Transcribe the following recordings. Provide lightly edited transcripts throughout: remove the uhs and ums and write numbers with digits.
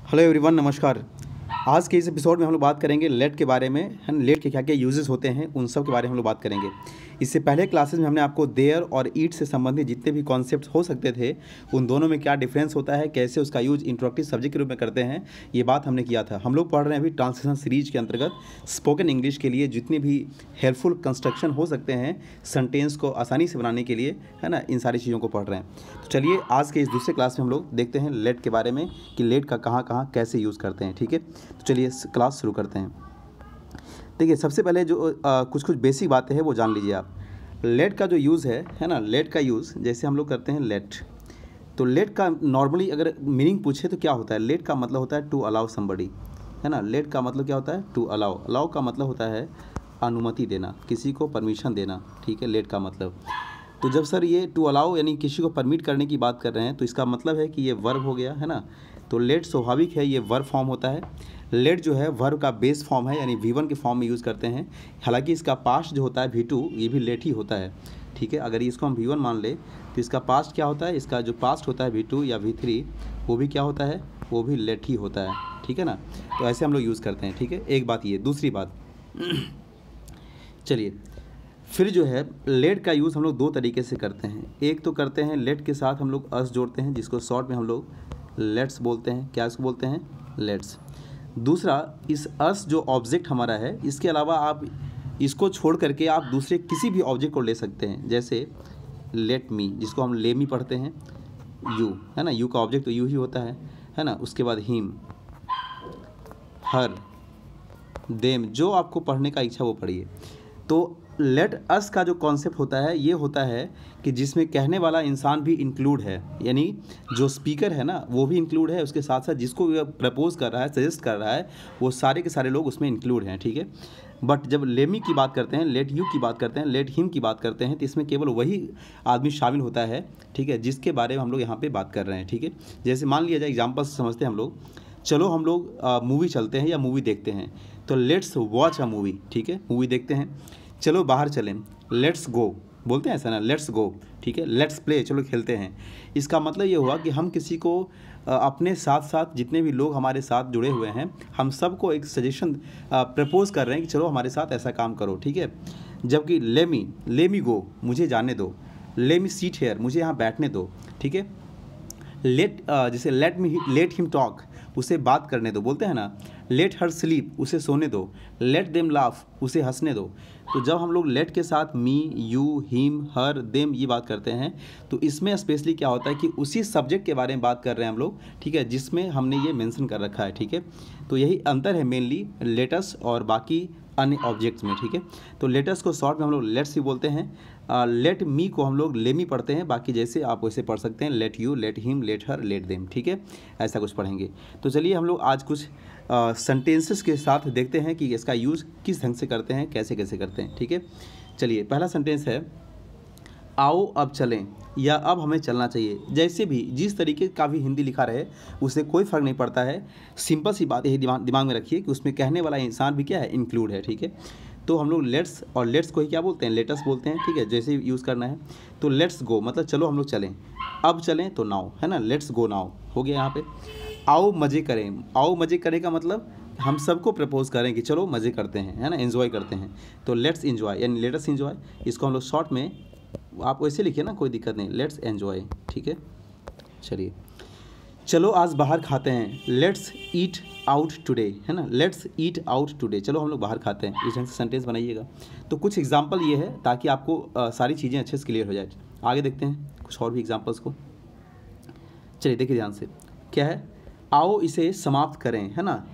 Hello everyone, नमस्कार। आज के इस एपिसोड में हम लोग बात करेंगे लेट के बारे में, है ना। लेट के क्या क्या यूजेस होते हैं उन सब के बारे में हम लोग बात करेंगे। इससे पहले क्लासेस में हमने आपको देयर और ईट से संबंधित जितने भी कॉन्सेप्ट्स हो सकते थे उन दोनों में क्या डिफरेंस होता है, कैसे उसका यूज इंट्रोडक्टिव सब्जेक्ट के रूप में करते हैं, ये बात हमने किया था। हम लोग पढ़ रहे हैं अभी ट्रांसलेशन सीरीज के अंतर्गत स्पोकन इंग्लिश के लिए जितने भी हेल्पफुल कंस्ट्रक्शन हो सकते हैं सेंटेंस को आसानी से बनाने के लिए, है ना, इन सारी चीज़ों को पढ़ रहे हैं। तो चलिए आज के इस दूसरे क्लास में हम लोग देखते हैं लेट के बारे में कि लेट का कहाँ कहाँ कैसे यूज़ करते हैं। ठीक है, तो चलिए क्लास शुरू करते हैं। देखिए, सबसे पहले जो कुछ बेसिक बातें हैं वो जान लीजिए आप। लेट का जो यूज़ है ना, लेट का यूज़ जैसे हम लोग करते हैं लेट, तो लेट का नॉर्मली अगर मीनिंग पूछे तो क्या होता है। लेट का मतलब होता है टू अलाउ समबडी, है ना। लेट का मतलब क्या होता है, टू अलाउ। अलाउ का मतलब होता है अनुमति देना, किसी को परमिशन देना। ठीक है, लेट का मतलब। तो जब सर ये टू अलाउ यानी किसी को परमिट करने की बात कर रहे हैं तो इसका मतलब है कि ये वर्ब हो गया, है ना। तो लेट स्वाभाविक है ये वर्ब फॉर्म होता है। लेट जो है वर्ब का बेस फॉर्म है, यानी V1 के फॉर्म में यूज़ करते हैं। हालांकि इसका पास्ट जो होता है V2, ये भी लेट ही होता है। ठीक है, अगर इसको हम V1 मान ले तो इसका पास्ट क्या होता है, इसका जो पास्ट होता है V2 या V3 वो भी क्या होता है, वो भी लेट ही होता है। ठीक है ना, तो ऐसे हम लोग यूज़ करते हैं। ठीक है, एक बात ये। दूसरी बात चलिए फिर जो है लेट का यूज़ हम लोग दो तरीके से करते हैं। एक तो करते हैं लेट के साथ हम लोग अस जोड़ते हैं, जिसको शॉर्ट में हम लोग लेट्स बोलते हैं। क्या इसको बोलते हैं, लेट्स। दूसरा, इस अस जो ऑब्जेक्ट हमारा है, इसके अलावा आप इसको छोड़ करके आप दूसरे किसी भी ऑब्जेक्ट को ले सकते हैं। जैसे लेट मी, जिसको हम ले मी पढ़ते हैं, यू, है ना। यू का ऑब्जेक्ट तो यू ही होता है ना। उसके बाद हिम, हर, देम, जो आपको पढ़ने का इच्छा वो पढ़िए। तो लेट अस का जो कॉन्सेप्ट होता है ये होता है कि जिसमें कहने वाला इंसान भी इंक्लूड है, यानी जो स्पीकर है ना वो भी इंक्लूड है, उसके साथ साथ जिसको प्रपोज कर रहा है, सजेस्ट कर रहा है, वो सारे के सारे लोग उसमें इंक्लूड हैं। ठीक है, बट जब लेमी की बात करते हैं, लेट यू की बात करते हैं, लेट हिम की बात करते हैं तो इसमें केवल वही आदमी शामिल होता है, ठीक है, जिसके बारे में हम लोग यहाँ पर बात कर रहे हैं। ठीक है, जैसे मान लिया जाए, एग्जाम्पल से समझते हैं हम लोग। चलो हम लोग मूवी चलते हैं या मूवी देखते हैं, तो लेट्स वॉच अ मूवी। ठीक है, मूवी देखते हैं। चलो बाहर चलें, लेट्स गो बोलते हैं ऐसा ना, लेट्स गो। ठीक है, लेट्स प्ले, चलो खेलते हैं। इसका मतलब ये हुआ कि हम किसी को अपने साथ साथ जितने भी लोग हमारे साथ जुड़े हुए हैं, हम सबको एक सजेशन प्रपोज कर रहे हैं कि चलो हमारे साथ ऐसा काम करो। ठीक है, जबकि ले मी गो, मुझे जाने दो। ले मी सीट हेयर, मुझे यहाँ बैठने दो। ठीक है, जैसे लेट हिम टॉक, उसे बात करने दो, बोलते हैं ना। लेट हर स्लीप, उसे सोने दो। लेट देम लाफ, उसे हंसने दो। तो जब हम लोग लेट के साथ मी, यू, हिम, हर, देम ये बात करते हैं तो इसमें स्पेशली क्या होता है कि उसी सब्जेक्ट के बारे में बात कर रहे हैं हम लोग। ठीक है, जिसमें हमने ये मेंशन कर रखा है। ठीक है, तो यही अंतर है मेनली लेटस और बाकी अन्य ऑब्जेक्ट्स में। ठीक है, तो लेटस को शॉर्ट में हम लोग लेट्स ही बोलते हैं। लेट मी को हम लोग लेमी पढ़ते हैं। बाकी जैसे आप वैसे पढ़ सकते हैं, let you, let him, let her, let them. ठीक है, ऐसा कुछ पढ़ेंगे। तो चलिए हम लोग आज कुछ सेंटेंसेस के साथ देखते हैं कि इसका यूज़ किस ढंग से करते हैं, कैसे कैसे करते हैं। ठीक है, चलिए पहला सेंटेंस है, आओ अब चलें, या अब हमें चलना चाहिए। जैसे भी जिस तरीके का भी हिंदी लिखा रहे उससे कोई फ़र्क नहीं पड़ता है। सिंपल सी बात यही दिमाग में रखिए कि उसमें कहने वाला इंसान भी क्या है, इंक्लूड है। ठीक है, तो हम लोग लेट्स और लेट्स को ही क्या बोलते हैं, लेटस बोलते हैं। ठीक है, जैसे यूज़ करना है। तो लेट्स गो मतलब चलो हम लोग चलें, अब चलें तो नाउ, है ना। लेट्स गो नाउ हो गया यहाँ पे। आओ मज़े करें, आओ मज़े करें का मतलब हम सबको प्रपोज करें कि चलो मज़े करते हैं, है ना, एंजॉय करते हैं। तो लेट्स एंजॉय यानी लेटस एंजॉय, इसको हम लोग शॉर्ट में आप वैसे लिखिए ना, कोई दिक्कत नहीं, लेट्स एंजॉय। ठीक है, चलिए चलो आज बाहर खाते हैं, लेट्स ईट आउट टुडे, है ना। लेट्स ईट आउट टुडे, चलो हम लोग बाहर खाते हैं। इस ढंग से सेंटेंस बनाइएगा। तो कुछ एग्जांपल ये है ताकि आपको सारी चीज़ें अच्छे से क्लियर हो जाए। आगे देखते हैं कुछ और भी एग्जांपल्स को। चलिए देखिए ध्यान से, क्या है, आओ इसे समाप्त करें, है ना,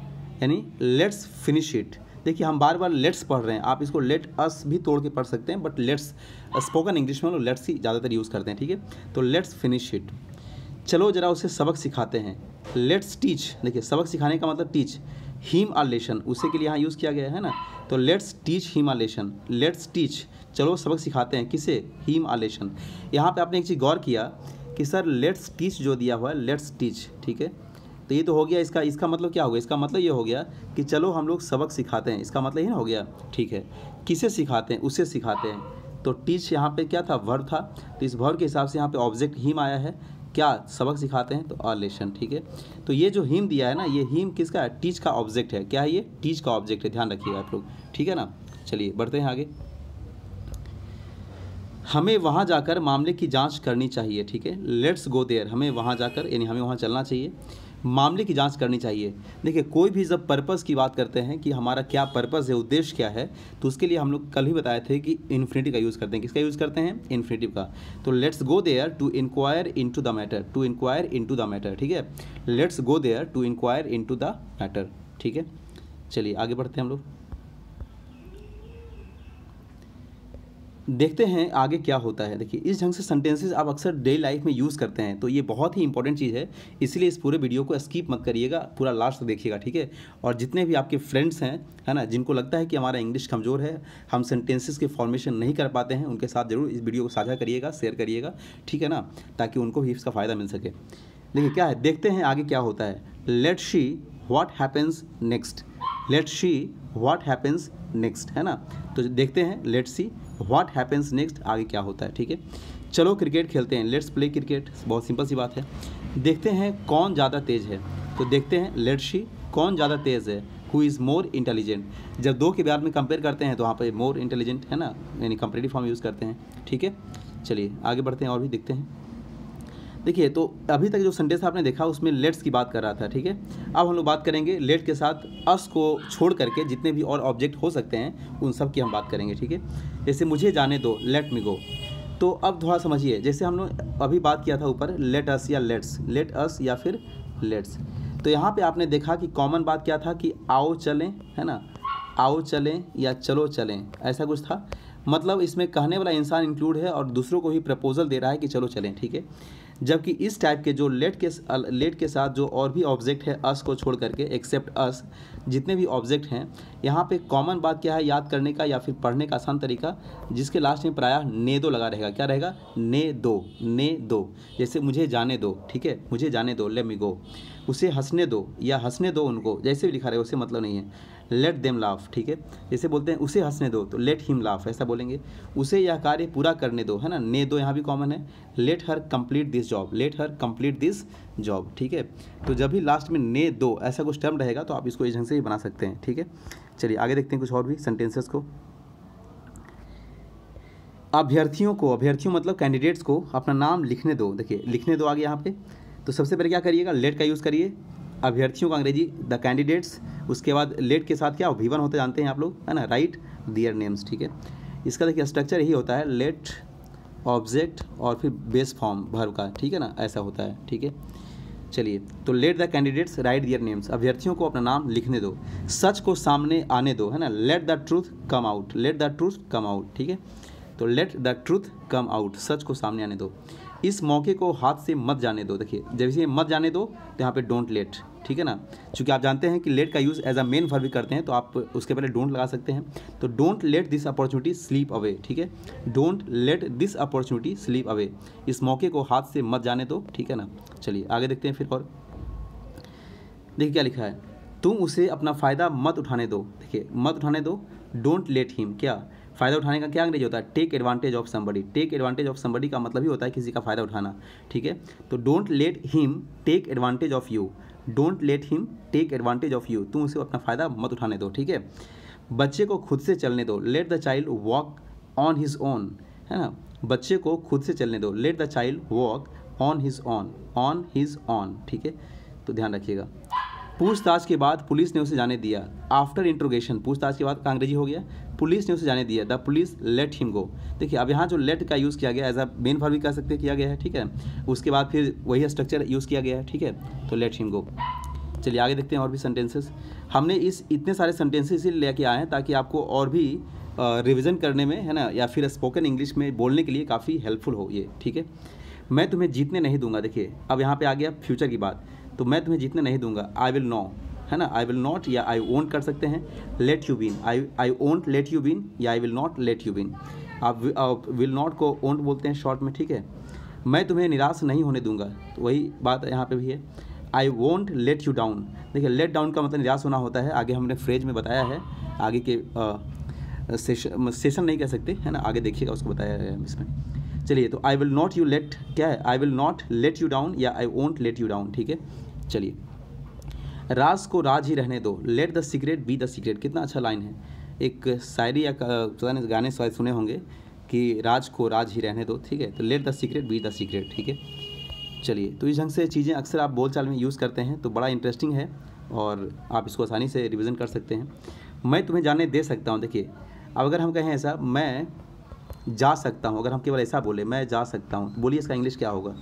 यानी लेट्स फिनिश इट। देखिए हम बार बार लेट्स पढ़ रहे हैं, आप इसको लेट अस भी तोड़ के पढ़ सकते हैं, बट लेट्स स्पोकन इंग्लिश में लोग लेट्स ही ज़्यादातर यूज़ करते हैं। ठीक है, तो लेट्स फिनिश इट। चलो ज़रा उसे सबक सिखाते हैं, लेट्स टीच। देखिए सबक सिखाने का मतलब टीच। हिम आ लेसन, उसे के लिए यहाँ यूज़ किया गया है ना, तो let's teach him a lesson. Let's teach, चलो सबक सिखाते हैं, किसे, हिम आ लेसन। यहाँ पे आपने एक चीज़ गौर किया कि सर लेट्स टीच जो दिया हुआ है, लेट्स टीच। ठीक है, तो ये तो हो गया, इसका मतलब क्या हो गया, इसका मतलब ये हो गया कि चलो हम लोग सबक सिखाते हैं, इसका मतलब ही ना हो गया। ठीक है, किसे सिखाते हैं, उसे सिखाते हैं। तो टीच यहाँ पे क्या था, वर्ब था, तो इस वर्ब के हिसाब से यहाँ पे ऑब्जेक्ट हिम आया है। क्या सबक सिखाते हैं, तो अ लेसन, ठीक है। तो ये जो हिम दिया है ना, ये हिम किसका है, टीच का ऑब्जेक्ट है। क्या है ये, टीच का ऑब्जेक्ट है, ध्यान रखिएगा आप लोग, ठीक है ना। चलिए बढ़ते हैं आगे। हमें वहाँ जाकर मामले की जांच करनी चाहिए, ठीक है। लेट्स गो देयर, हमें वहाँ जाकर यानी हमें वहाँ चलना चाहिए, मामले की जांच करनी चाहिए। देखिए कोई भी जब पर्पस की बात करते हैं कि हमारा क्या पर्पस है, उद्देश्य क्या है, तो उसके लिए हम लोग कल ही बताए थे कि इन्फिनिटिव का यूज़ करते हैं। किसका यूज़ करते हैं, इन्फिनिटिव का। तो let's go there to inquire into the matter, to inquire into the matter, ठीक है। Let's go there to inquire into the matter, ठीक है। चलिए आगे बढ़ते हैं हम लोग, देखते हैं आगे क्या होता है। देखिए इस ढंग से सेंटेंसेस आप अक्सर डेली लाइफ में यूज़ करते हैं, तो ये बहुत ही इंपॉर्टेंट चीज़ है, इसलिए इस पूरे वीडियो को स्किप मत करिएगा, पूरा लास्ट तक देखिएगा, ठीक है। और जितने भी आपके फ्रेंड्स हैं, है ना, जिनको लगता है कि हमारा इंग्लिश कमज़ोर है, हम सेंटेंसेस के फॉर्मेशन नहीं कर पाते हैं, उनके साथ ज़रूर इस वीडियो को साझा करिएगा, शेयर करिएगा, ठीक है ना, ताकि उनको भी इसका फ़ायदा मिल सके। देखिए क्या है, देखते हैं आगे क्या होता है। Let's see what happens next, let's see what happens next, है ना। तो देखते हैं let's see what happens next, आगे क्या होता है, ठीक है। चलो क्रिकेट खेलते हैं, लेट्स प्ले क्रिकेट, बहुत सिंपल सी बात है। देखते हैं कौन ज़्यादा तेज़ है, तो देखते हैं लेट्स सी कौन ज़्यादा तेज़ है, हु इज़ मोर इंटेलिजेंट। जब दो के बारे में कंपेयर करते हैं तो वहाँ पे मोर इंटेलिजेंट, है ना, यानी कंपेरेटिव फॉर्म यूज़ करते हैं, ठीक है। चलिए आगे बढ़ते हैं और भी देखते हैं। देखिए तो अभी तक जो सेंटेंस आपने देखा उसमें लेट्स की बात कर रहा था, ठीक है। अब हम लोग बात करेंगे लेट के साथ अस को छोड़ करके जितने भी और ऑब्जेक्ट हो सकते हैं उन सब की हम बात करेंगे, ठीक है। जैसे मुझे जाने दो, लेट मी गो। तो अब थोड़ा समझिए, जैसे हम लोग अभी बात किया था ऊपर लेट अस या लेट्स, लेट अस या फिर लेट्स, तो यहाँ पे आपने देखा कि कॉमन बात क्या था कि आओ चलें, है ना, आओ चलें या चलो चलें, ऐसा कुछ था। मतलब इसमें कहने वाला इंसान इंक्लूड है और दूसरों को ही प्रपोजल दे रहा है कि चलो चलें, ठीक है। जबकि इस टाइप के जो लेट के साथ जो और भी ऑब्जेक्ट है अस को छोड़ करके, एक्सेप्ट अस, जितने भी ऑब्जेक्ट हैं, यहाँ पे कॉमन बात क्या है याद करने का या फिर पढ़ने का आसान तरीका, जिसके लास्ट में प्रायः ने दो लगा रहेगा। क्या रहेगा, ने दो, ने दो। जैसे मुझे जाने दो, ठीक है, मुझे जाने दो, लेट मी गो। उसे हंसने दो या हंसने दो उनको, जैसे भी लिखा रहे उससे मतलब नहीं है। लेट देम लाफ, ठीक है। जैसे बोलते हैं उसे हंसने दो तो लेट हिम लाफ, ऐसा बोलेंगे। उसे यह कार्य पूरा करने दो, है ना, ने दो यहाँ भी कॉमन है। Let her complete this job, let her complete this job, ठीक है। तो जब भी लास्ट में ने दो ऐसा कुछ टर्म रहेगा तो आप इसको इस ढंग से ही बना सकते हैं, ठीक है। चलिए आगे देखते हैं कुछ और भी सेंटेंसेस को। अभ्यर्थियों को, अभ्यर्थियों मतलब कैंडिडेट्स को अपना नाम लिखने दो। देखिए लिखने दो आगे यहाँ पे, तो सबसे पहले क्या करिएगा, लेट का यूज़ करिए। अभ्यर्थियों का अंग्रेजी द कैंडिडेट्स, उसके बाद लेट के साथ क्या V1 होता जानते हैं आप लोग, है ना, राइट दियर नेम्स, ठीक है। इसका देखिए स्ट्रक्चर यही होता है, लेट ऑब्जेक्ट और फिर बेस फॉर्म वर्ब का, ठीक है ना, ऐसा होता है, ठीक है। चलिए तो let the candidates write their names, अभ्यर्थियों को अपना नाम लिखने दो। सच को सामने आने दो, है ना, let the truth come out, let the truth come out, ठीक है। तो let the truth come out, सच को सामने आने दो। इस मौके को हाथ से मत जाने दो। देखिए जब इसे मत जाने दो तो यहाँ पे डोंट लेट, ठीक है ना। चूँकि आप जानते हैं कि लेट का use as a main verb भी करते हैं तो आप उसके पहले डोंट लगा सकते हैं। तो don't let this opportunity sleep away, ठीक है, don't let this opportunity sleep away, इस मौके को हाथ से मत जाने दो, ठीक है ना। चलिए आगे देखते हैं फिर और देखिए क्या लिखा है, तुम उसे अपना फ़ायदा मत उठाने दो। देखिए मत उठाने दो, डोंट लेट हिम, क्या फ़ायदा उठाने का क्या अंग्रेजी होता है, take advantage of somebody. Take advantage of somebody का मतलब ही होता है किसी का फ़ायदा उठाना, ठीक है। तो don't let him take advantage of you, don't let him take advantage of you, तुम उसे अपना फ़ायदा मत उठाने दो, ठीक है। बच्चे को खुद से चलने दो, let the child walk on his own, है ना, बच्चे को खुद से चलने दो, let the child walk on his on, ठीक है। तो ध्यान रखिएगा। पूछताछ के बाद पुलिस ने उसे जाने दिया, आफ्टर इंट्रोगेशन, पूछताछ के बाद का अंग्रेजी हो गया पुलिस ने उसे जाने दिया, the police let him go. देखिए अब यहाँ जो लेट का यूज़ किया गया एज अ मेन वर्ब भी कह सकते किया गया है, ठीक है। उसके बाद फिर वही स्ट्रक्चर यूज़ किया गया है, ठीक है, तो लेट हिम गो। चलिए आगे देखते हैं और भी सेंटेंसेस। हमने इतने सारे सेंटेंसेस इसीलिए लेके आए हैं ताकि आपको और भी रिविज़न करने में, है ना, या फिर स्पोकन इंग्लिश में बोलने के लिए काफ़ी हेल्पफुल हो ये, ठीक है। मैं तुम्हें जीतने नहीं दूंगा, देखिए अब यहाँ पे आ गया फ्यूचर की बात, तो मैं तुम्हें जीतने नहीं दूंगा, आई विल नो, है ना, आई विल नॉट या आई वोंट कर सकते हैं। Let you been, I won't let you been या I will not let you been. आप विल नॉट को वोंट बोलते हैं शॉर्ट में, ठीक है। मैं तुम्हें निराश नहीं होने दूंगा, तो वही बात यहाँ पे भी है, आई वोंट लेट यू डाउन। देखिए लेट डाउन का मतलब निराश होना होता है, आगे हमने फ्रेज में बताया है, आगे के सेशन नहीं कह सकते, है ना, आगे देखिएगा उसको बताया है इसमें। चलिए, तो I will not you let क्या है, I will not let you down या I won't let you down, ठीक है। चलिए, राज को राज ही रहने दो, let the secret be the secret. कितना अच्छा लाइन है। एक शायरी या पता नहीं गाने शायद सुने होंगे कि राज को राज ही रहने दो, ठीक है। तो let the secret be the secret, ठीक है। चलिए, तो इस ढंग से चीज़ें अक्सर आप बोलचाल में यूज़ करते हैं, तो बड़ा इंटरेस्टिंग है और आप इसको आसानी से रिवीजन कर सकते हैं। मैं तुम्हें जाने दे सकता हूँ, देखिए अब अगर हम कहें ऐसा, मैं जा सकता हूँ, अगर हम केवल ऐसा बोले मैं जा सकता हूँ, बोलिए इसका इंग्लिश क्या होगा,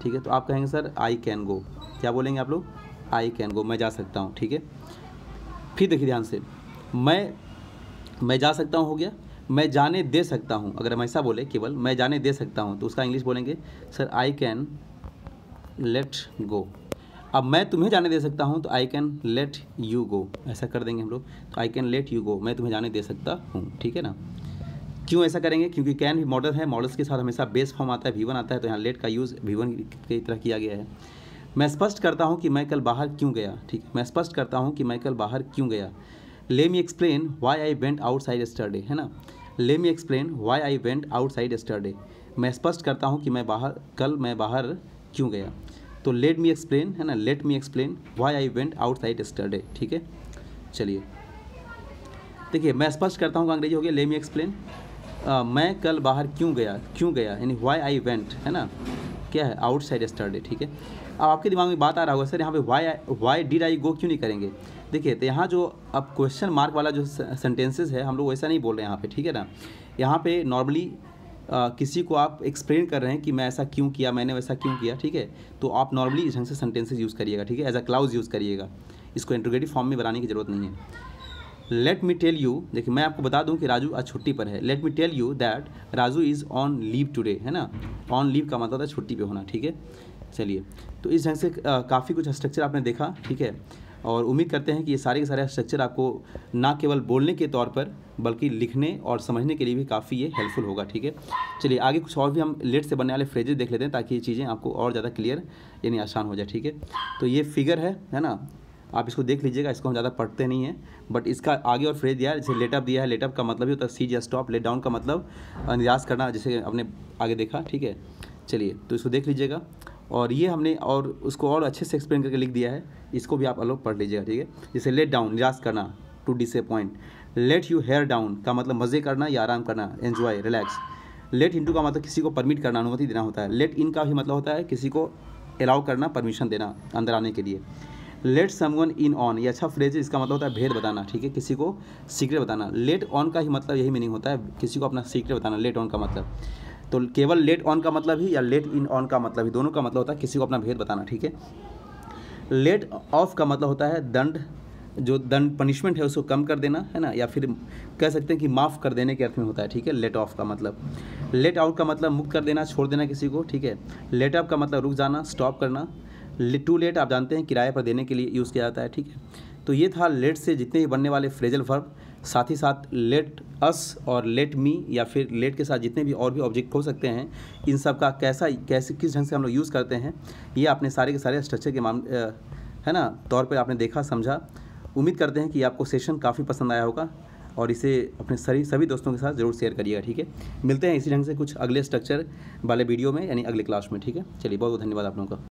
ठीक है। तो आप कहेंगे सर आई कैन गो, क्या बोलेंगे आप लोग, आई कैन गो, मैं जा सकता हूँ, ठीक है। फिर देखिए ध्यान से, मैं जा सकता हूँ हो गया, मैं जाने दे सकता हूँ, अगर हम ऐसा बोले केवल मैं जाने दे सकता हूँ, तो उसका इंग्लिश बोलेंगे sir I can let go. अब मैं तुम्हें जाने दे सकता हूँ तो I can let you go, ऐसा कर देंगे हम लोग। तो I can let you go, मैं तुम्हें जाने दे सकता हूँ, ठीक है ना। क्यों ऐसा करेंगे, क्योंकि कैन भी मॉडल है, मॉडल्स के साथ हमेशा बेस फॉर्म आता है, V1 आता है, तो यहाँ लेट का यूज़ V1 की तरह किया गया है। मैं स्पष्ट करता हूँ कि मैं कल बाहर क्यों गया, ठीक है। मैं स्पष्ट करता हूँ कि मैं कल बाहर क्यों गया। ले मी explain why I went outside yesterday, है ना। ले मी explain why I went outside yesterday, मैं स्पष्ट करता हूँ कि मैं बाहर क्यों गया। तो लेट मी एक्सप्लेन, है ना, let me explain why I went outside yesterday, ठीक है। चलिए, देखिए मैं स्पष्ट करता हूँ का अंग्रेजी हो गया ले मी एक्सप्लेन, मैं कल बाहर क्यों गया यानी वाई आई वेंट, है ना, क्या है, आउटसाइड यस्टरडे, ठीक है। अब आपके दिमाग में बात आ रहा होगा सर यहाँ पे वाई डिड आई गो क्यों नहीं करेंगे। देखिए, तो यहाँ जो अब क्वेश्चन मार्क वाला जो सेंटेंसेस है हम लोग वैसा नहीं बोल रहे हैं यहाँ पे, ठीक है ना। यहाँ पे नॉर्मली किसी को आप एक्सप्लेन कर रहे हैं कि मैं ऐसा क्यों किया, मैंने वैसा क्यों किया, ठीक है। तो आप नॉर्मली इस ढंग से सेंटेंसेस यूज़ करिएगा, ठीक है, एज अ क्लाउज यूज़ करिएगा, इसको इंट्रोगेटिव फॉर्म में बनाने की ज़रूरत नहीं है। लेट मी टेल यू, देखिए मैं आपको बता दूं कि राजू आज छुट्टी पर है। Let me tell you that Raju is on leave today, है ना। ऑन लीव का मतलब है छुट्टी पे होना, ठीक है। चलिए, तो इस ढंग से काफ़ी कुछ स्ट्रक्चर आपने देखा, ठीक है। और उम्मीद करते हैं कि ये सारे के सारे स्ट्रक्चर आपको ना केवल बोलने के तौर पर बल्कि लिखने और समझने के लिए भी काफ़ी ये हेल्पफुल होगा, ठीक है। चलिए, आगे कुछ और भी हम लेट से बनने वाले फ्रेजेस देख लेते हैं ताकि ये चीज़ें आपको और ज़्यादा क्लियर यानी आसान हो जाए, ठीक है। तो ये फिगर है ना, आप इसको देख लीजिएगा, इसको हम ज़्यादा पढ़ते नहीं हैं, बट इसका आगे और फ्रेज दिया है, जैसे लेटअप दिया है, लेटअप का मतलब ही होता है सीज या स्टॉप, लेट डाउन का मतलब निराश करना, जैसे आपने आगे देखा, ठीक है। चलिए, तो इसको देख लीजिएगा, और ये हमने और उसको और अच्छे से एक्सप्लेन करके लिख दिया है, इसको भी आप अलग पढ़ लीजिएगा, ठीक है। जैसे लेट डाउन निराश करना, to disappoint. Let you hair down का मतलब मज़े करना या आराम करना, एन्जॉय, रिलैक्स। लेट इनटू का मतलब किसी को परमिट करना, अनुमति देना होता है। लेट इन का भी मतलब होता है किसी को अलाउ करना, परमिशन देना अंदर आने के लिए। लेट समवन इन ऑन, ये अच्छा फ्रेज है, इसका मतलब होता है भेद बताना, ठीक है, किसी को सीक्रेट बताना। लेट ऑन का ही मतलब यही मीनिंग होता है, किसी को अपना सीक्रेट बताना, लेट ऑन का मतलब। तो केवल लेट ऑन का मतलब ही या लेट इन ऑन का मतलब ही, दोनों का मतलब होता है किसी को अपना भेद बताना, ठीक है। लेट ऑफ का मतलब होता है दंड, जो दंड पनिशमेंट है उसको कम कर देना, है ना, या फिर कह सकते हैं कि माफ़ कर देने के अर्थ में होता है, ठीक है, लेट ऑफ का मतलब। लेट आउट का मतलब मुक्त कर देना, छोड़ देना किसी को, ठीक है। लेट अप का मतलब रुक जाना, स्टॉप करना। टू लेट आप जानते हैं किराए पर देने के लिए यूज़ किया जाता है, ठीक है। तो ये था लेट से जितने भी बनने वाले फ्रेजल वर्ब, साथ ही साथ लेट अस और लेट मी या फिर लेट के साथ जितने भी और भी ऑब्जेक्ट हो सकते हैं, इन सब का कैसे किस ढंग से हम लोग यूज़ करते हैं, ये आपने सारे के सारे स्ट्रक्चर के मामले है ना तौर पर आपने देखा, समझा। उम्मीद करते हैं कि आपको सेशन काफ़ी पसंद आया होगा और इसे अपने सभी दोस्तों के साथ ज़रूर शेयर करिएगा, ठीक है। मिलते हैं इसी ढंग से कुछ अगले स्ट्रक्चर वाले वीडियो में यानी अगले क्लास में, ठीक है। चलिए, बहुत बहुत धन्यवाद आप लोगों का।